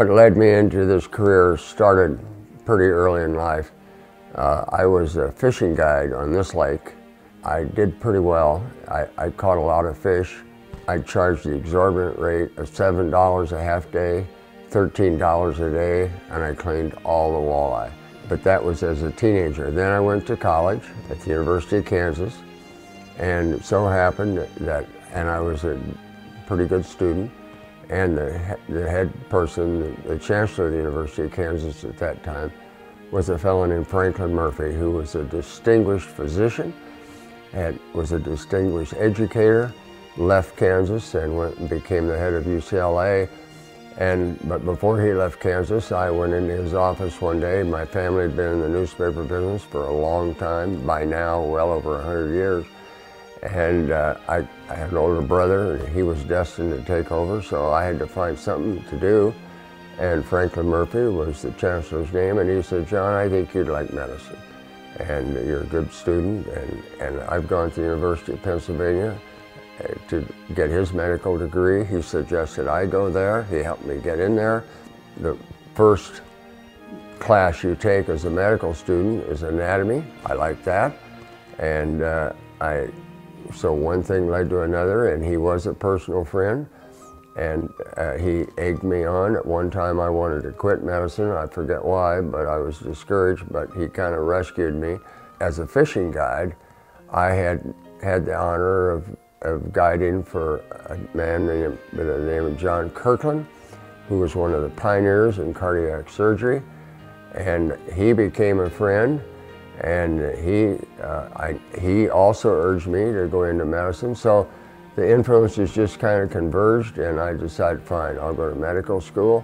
What led me into this career started pretty early in life. I was a fishing guide on this lake. I did pretty well. I caught a lot of fish. I charged the exorbitant rate of $7 a half day, $13 a day, and I cleaned all the walleye. But that was as a teenager. Then I went to college at the University of Kansas, and it so happened that, and I was a pretty good student, and the head person, the chancellor of the University of Kansas at that time, was a fellow named Franklin Murphy, who was a distinguished physician and was a distinguished educator, left Kansas and went and became the head of UCLA. But before he left Kansas, I went into his office one day. My family had been in the newspaper business for a long time, by now well over 100 years. And I had an older brother, and he was destined to take over, so I had to find something to do. And Franklin Murphy was the chancellor's name, and he said, "John, I think you'd like medicine, and you're a good student." And I've gone to the University of Pennsylvania to get his medical degree. He suggested I go there. He helped me get in there. The first class you take as a medical student is anatomy. I like that. And so one thing led to another, and he was a personal friend. And he egged me on. At one time I wanted to quit medicine. I forget why, but I was discouraged, but he kind of rescued me. As a fishing guide, I had the honor of guiding for a man by the name of John Kirkland, who was one of the pioneers in cardiac surgery. And he became a friend, and he also urged me to go into medicine. So the influences just kind of converged, and I decided, fine, I'll go to medical school.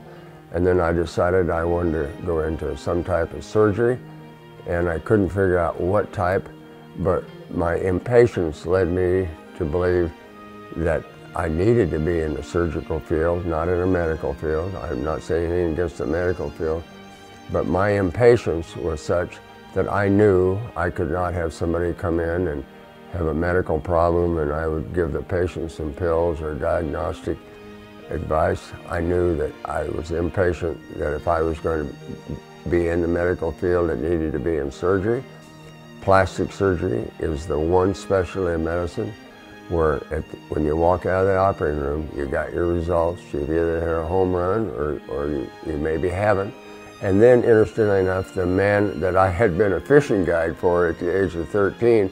And then I decided I wanted to go into some type of surgery, and I couldn't figure out what type, but my impatience led me to believe that I needed to be in the surgical field, not in a medical field. I'm not saying anything against the medical field, but my impatience was such that I knew I could not have somebody come in and have a medical problem and I would give the patient some pills or diagnostic advice. I knew that I was impatient, that if I was going to be in the medical field, it needed to be in surgery. Plastic surgery is the one specialty of medicine where when you walk out of the operating room, you got your results. You've either hit a home run or you maybe haven't. And then, interestingly enough, the man that I had been a fishing guide for at the age of 13,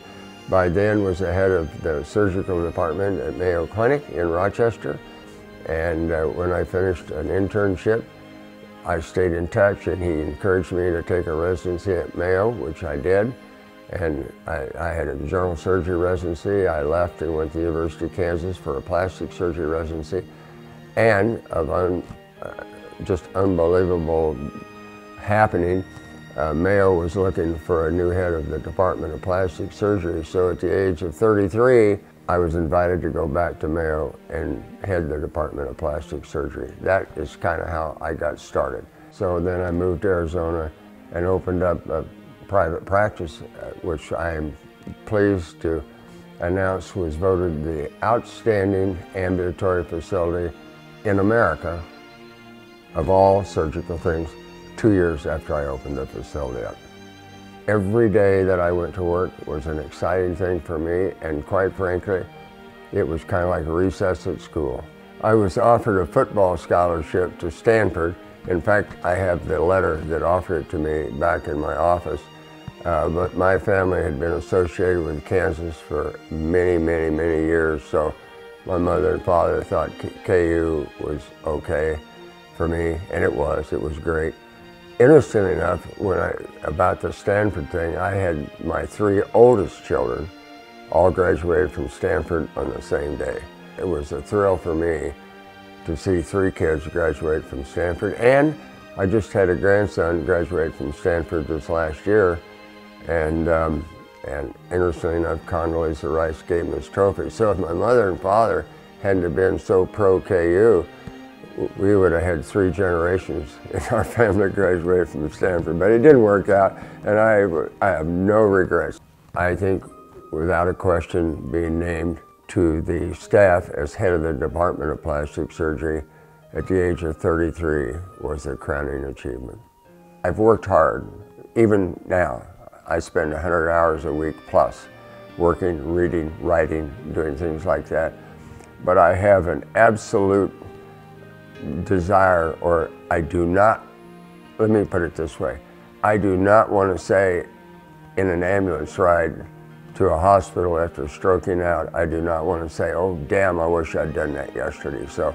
by then was the head of the surgical department at Mayo Clinic in Rochester. And when I finished an internship, I stayed in touch, and he encouraged me to take a residency at Mayo, which I did. And I had a general surgery residency. I left and went to the University of Kansas for a plastic surgery residency. And of just unbelievable happening, Mayo was looking for a new head of the Department of Plastic Surgery. So at the age of 33, I was invited to go back to Mayo and head the Department of Plastic Surgery. That is kind of how I got started. So then I moved to Arizona and opened up a private practice, which I am pleased to announce was voted the outstanding ambulatory facility in America of all surgical things 2 years after I opened the facility up. Every day that I went to work was an exciting thing for me, and quite frankly, it was kind of like recess at school. I was offered a football scholarship to Stanford. In fact, I have the letter that offered it to me back in my office. But my family had been associated with Kansas for many, many, many years, so my mother and father thought KU was okay for me, and it was great. Interestingly enough, about the Stanford thing, I had my 3 oldest children all graduated from Stanford on the same day. It was a thrill for me to see 3 kids graduate from Stanford, and I just had a grandson graduate from Stanford this last year, and interestingly enough, Condoleezza Rice gave him his trophy. So if my mother and father hadn't have been so pro-KU, we would have had 3 generations in our family graduated from Stanford, but it didn't work out, and I have no regrets. I think, without a question, being named to the staff as head of the Department of Plastic Surgery at the age of 33 was a crowning achievement. I've worked hard. Even now, I spend 100 hours a week plus working, reading, writing, doing things like that. But I have an absolute desire, or I do not, let me put it this way, I do not want to say in an ambulance ride to a hospital after stroking out, I do not want to say, oh damn, I wish I'd done that yesterday. So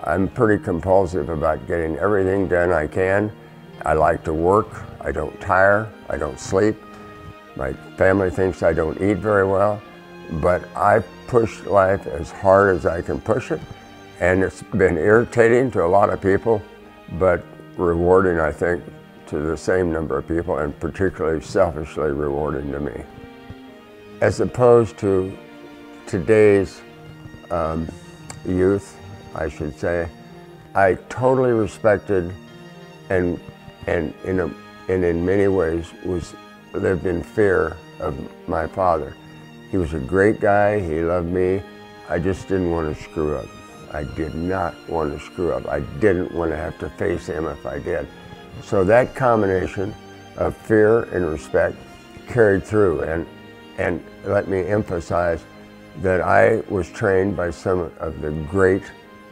I'm pretty compulsive about getting everything done I can. I like to work, I don't tire, I don't sleep. My family thinks I don't eat very well, but I push life as hard as I can push it, and it's been irritating to a lot of people, but rewarding, I think, to the same number of people, and particularly selfishly rewarding to me. As opposed to today's youth, I should say, I totally respected and in many ways lived in fear of my father. He was a great guy, he loved me. I just didn't want to screw up. I did not want to screw up. I didn't want to have to face him if I did. So that combination of fear and respect carried through, and let me emphasize that I was trained by some of the great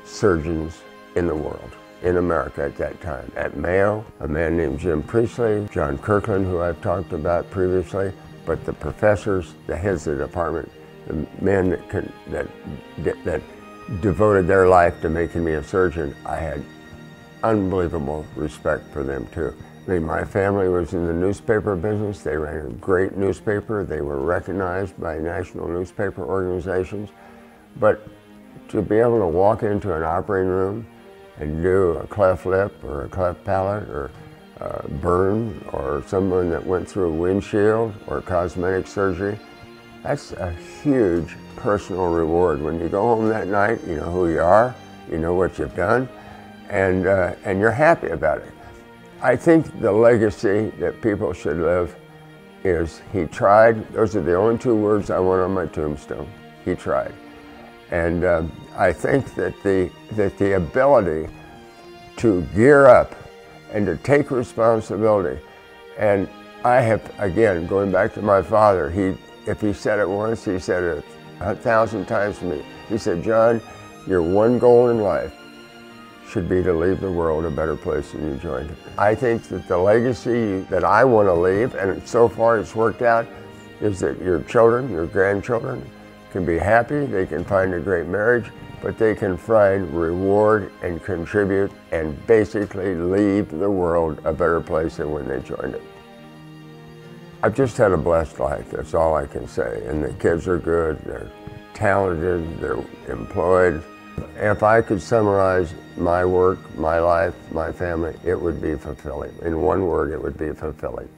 surgeons in the world, in America at that time. At Mayo, a man named Jim Priestley, John Kirkland, who I've talked about previously, but the professors, the heads of the department, the men that devoted their life to making me a surgeon, I had unbelievable respect for them too. I mean, my family was in the newspaper business. They ran a great newspaper. They were recognized by national newspaper organizations. But to be able to walk into an operating room and do a cleft lip or a cleft palate or burn, or someone that went through a windshield or cosmetic surgery, that's a huge personal reward. When you go home that night, you know who you are, you know what you've done, and you're happy about it. I think the legacy that people should live is, he tried. Those are the only two words I want on my tombstone. He tried. And I think that the ability to gear up and to take responsibility, and I have, again, going back to my father, if he said it once, he said it 1,000 times to me. He said, John, your one goal in life should be to leave the world a better place than you joined it. I think that the legacy that I want to leave, and so far it's worked out, is that your children, your grandchildren, can be happy, they can find a great marriage, but they can find reward and contribute and basically leave the world a better place than when they joined it. I've just had a blessed life, that's all I can say. And the kids are good, they're talented, they're employed. If I could summarize my work, my life, my family, it would be fulfilling. In one word, it would be fulfilling.